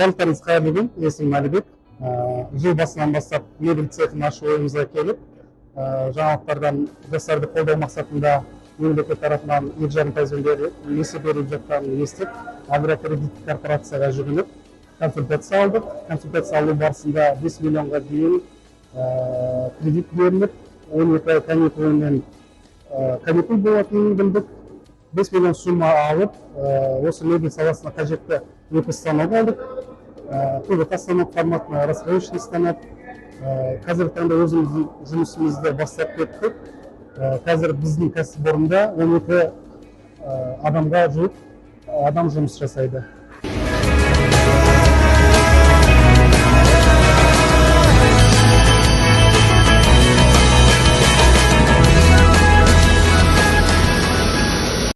Барлықтарыңыз қайырлы күн, есімім Әлібек. Жыл басынан бастап мебель цехын ашу ойымызға келіп, жаңалықтардан жастарды қолдау мақсатында мемлекет тарапынан 2,5% несие беріліп жатқанын естіп, агрокредиттік корпорацияға жүгініп, консультация алдық. Консультация алу барысында 5 миллионға дейін кредит беріліп, 12 ай каникул болатынын білдік. 5 миллион сумма алып, осы мебель саласына қажетті 2 станок алдық. Көбі станок форматына раскрасочный станок. Қазіргі таңда өзіміздің жұмысымызды бастап кеттік. Қазір біздің кәсіпорында 12 адамға жуық адам жұмыс жасайды.